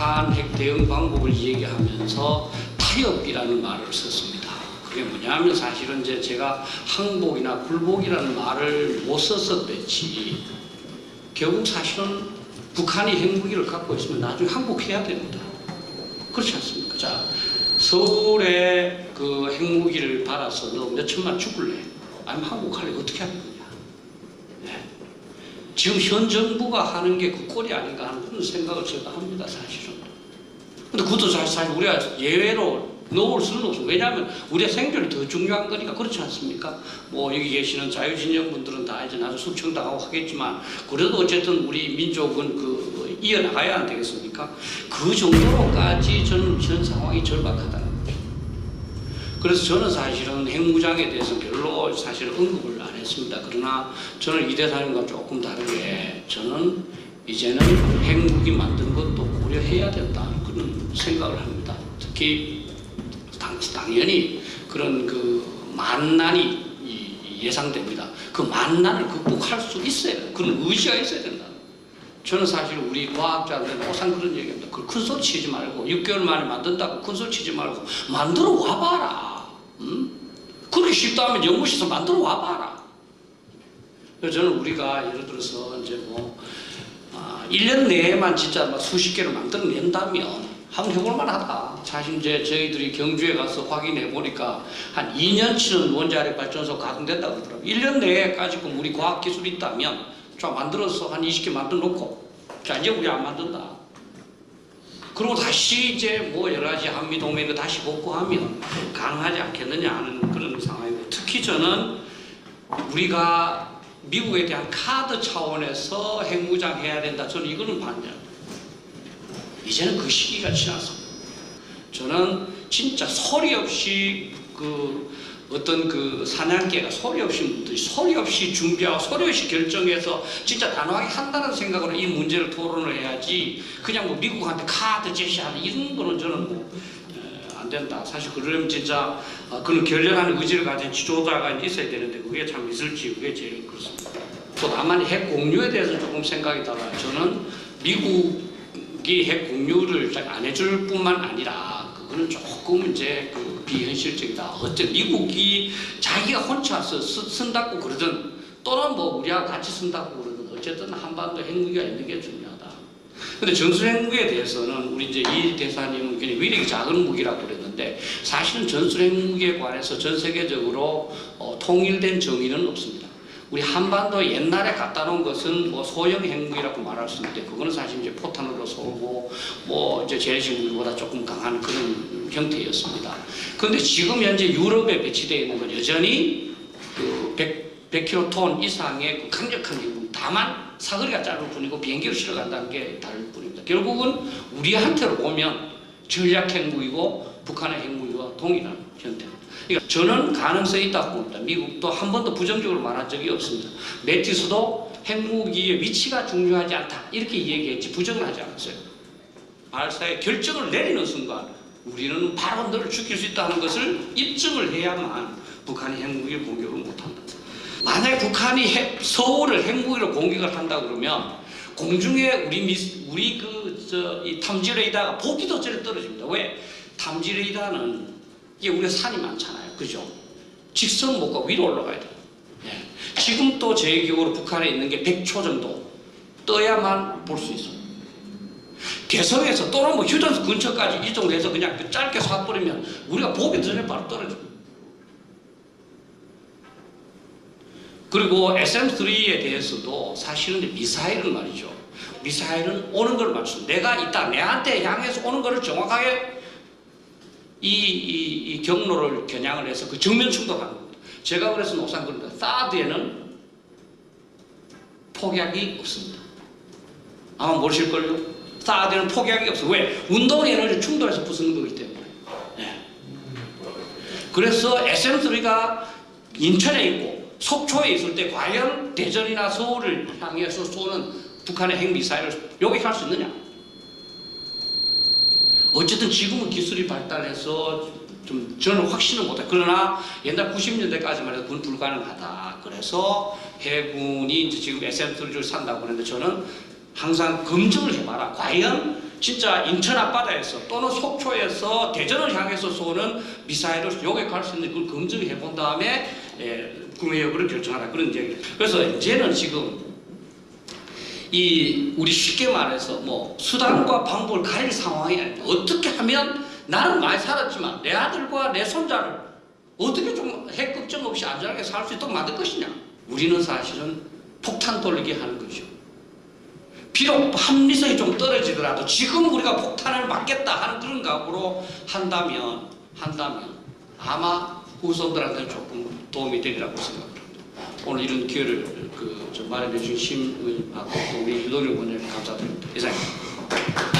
북한 핵 대응 방법을 얘기하면서 타협이라는 말을 썼습니다. 그게 뭐냐면 사실은 이제 제가 항복이나 굴복이라는 말을 못 썼었지 결국 사실은 북한이 핵무기를 갖고 있으면 나중에 항복해야 됩니다. 그렇지 않습니까? 자, 서울에 그 핵무기를 받아서 너 몇 천만 죽을래? 아니면 항복할래? 어떻게 하는 거냐? 네. 지금 현 정부가 하는 게 그 꼴이 아닌가 하는 그런 생각을 제가 합니다, 사실은. 근데 그것도 사실 우리가 예외로 놓을 수는 없어요. 왜냐하면 우리의 생존이 더 중요한 거니까. 그렇지 않습니까? 뭐 여기 계시는 자유진영 분들은 다 이제 나중에 숙청당하고 하겠지만 그래도 어쨌든 우리 민족은 그 이어나가야 안 되겠습니까? 그 정도로까지 저는 현 상황이 절박하다는 거죠. 그래서 저는 사실은 핵무장에 대해서 별로 사실 언급을 안 했습니다. 그러나 저는 이 대사님과 조금 다르게 저는 이제는 핵무기 만든 것도 고려해야 된다는 그런 생각을 합니다. 특히 당연히 그런 그 만난이 예상됩니다. 그 만난을 극복할 수 있어야 돼요. 그런 의지가 있어야 된다. 저는 사실 우리 과학자들은 항상 그런 얘기합니다. 그 큰 소리 치지 말고 6개월 만에 만든다고 큰 소리 치지 말고 만들어 와봐라. 그렇게 쉽다면 연구실에서 만들어 와봐라. 그래서 저는 우리가 예를 들어서 이제 뭐 1년 내에만 진짜 막 수십 개를 만들어낸다면 한번 해볼 만하다. 사실 이제 저희들이 경주에 가서 확인해 보니까 한 2년치는 원자력 발전소 가동된다고 그러더라고요. 1년 내에까지 우리 과학 기술이 있다면 좀 만들어서 한 20개 만들어 놓고 자 이제 우리 안 만든다. 그리고 다시 이제 뭐 여러 가지 한미동맹을 다시 복구하면 가능하지 않겠느냐 하는 그런 상황이고, 특히 저는 우리가 미국에 대한 카드 차원에서 핵무장 해야 된다. 저는 이거는 반대합니다. 이제는 그 시기가 지나서 저는 진짜 소리 없이 그 어떤 그 사냥개가 소리 없이 준비하고 소리 없이 결정해서 진짜 단호하게 한다는 생각으로 이 문제를 토론을 해야지 그냥 뭐 미국한테 카드 제시하는 이런 거는 저는 뭐 안 된다. 사실 그러려면 진짜 그런 결연한 의지를 가진 지도자가 있어야 되는데 그게 참 있을지 그게 제일 그렇습니다. 또 다만 핵 공유에 대해서 조금 생각이 달라요. 저는 미국이 핵 공유를 안 해줄 뿐만 아니라 그거는 조금 이제 그 비현실적이다. 어째 미국이 자기가 혼자 쓴다고 그러든 또는 뭐 우리하고 같이 쓴다고 그러든 어쨌든 한반도 핵무기가 있는 게 중요하다. 근데 전술핵무기에 대해서는 우리 이제 이 대사님은 그냥 위력이 작은 무기라고 그랬는데 사실은 전술핵무기에 관해서 전 세계적으로 통일된 정의는 없습니다. 우리 한반도 옛날에 갖다 놓은 것은 뭐 소형 핵무기라고 말할 수 있는데 그거는 사실 이제 포탄으로 쏘고 뭐 이제 재래식무기보다 조금 강한 그런 형태였습니다. 그런데 지금 현재 유럽에 배치되어 있는 건 여전히 그 100kg 이상의 그 강력한 핵무기. 다만 사거리가 짧을 뿐이고 비행기로 실어간다는 게 다를 뿐입니다. 결국은 우리한테로 보면 전략 핵무기고 북한의 핵무기와 동일한 형태입니다. 그러니까 저는 가능성이 있다고 봅니다. 미국도 한 번도 부정적으로 말한 적이 없습니다. 매티스도 핵무기의 위치가 중요하지 않다 이렇게 얘기했지 부정을 하지 않았어요. 알사의 결정을 내리는 순간 우리는 바로 너를 죽일 수 있다는 것을 입증을 해야만 북한이 핵무기를 공격을 못한다. 만약에 북한이 서울을 핵무기로 공격을 한다 그러면 공중에 우리 이 탐지 레이더가 보기도 전에 떨어집니다. 왜? 탐지 레이더는 이게 우리가 산이 많잖아요. 그죠? 직선 못 가고 위로 올라가야 돼요. 예. 지금 또 제 기억으로 북한에 있는 게 100초 정도 떠야만 볼 수 있어요. 개성에서 또는 뭐 휴전선 근처까지 이 정도 해서 그냥 짧게 쏴버리면 우리가 보기 전에 바로 떨어져요. 그리고 SM-3에 대해서도 사실은 미사일은 말이죠. 미사일은 오는 걸 맞추고 내가 있다 내한테 향해서 오는 것을 정확하게 이 경로를 겨냥을 해서 그 정면 충돌하는 겁니다. 제가 그래서 노상 그럽니다. 사드에는 폭약이 없습니다. 아마 모르실걸요? 사드에는 폭약이 없어요. 왜? 운동 에너지 충돌해서 부수는 거기 때문에. 네. 그래서 SM-3가 인천에 있고 속초에 있을 때 과연 대전이나 서울을 향해서 쏘는 북한의 핵미사일을 요격할 수 있느냐? 어쨌든 지금은 기술이 발달해서 좀 저는 확신은 못해. 그러나 옛날 90년대까지만 해도 그건 불가능하다. 그래서 해군이 이제 지금 SM-3를 산다고 그러는데 저는 항상 검증을 해봐라. 과연 진짜 인천 앞바다에서 또는 속초에서 대전을 향해서 쏘는 미사일을 요격할 수 있는 걸 검증해 본 다음에 구매 여부를 결정하라 그런 얘기. 그래서 이제는 지금 우리 쉽게 말해서 뭐 수단과 방법을 가릴 상황이 아니다. 어떻게 하면 나는 많이 살았지만 내 아들과 내 손자를 어떻게 좀 핵 걱정 없이 안전하게 살 수 있도록 만들 것이냐. 우리는 사실은 폭탄 돌리기 하는 거죠. 비록 합리성이 좀 떨어지더라도 지금 우리가 폭탄을 맞겠다 하는 그런 각오로 한다면 아마 후손들한테는 조금 도움이 되리라고 생각합니다. 오늘 이런 기회를 마련해 주신 심의하고 또 우리 유동일 원장님 감사드립니다. 이상입니다.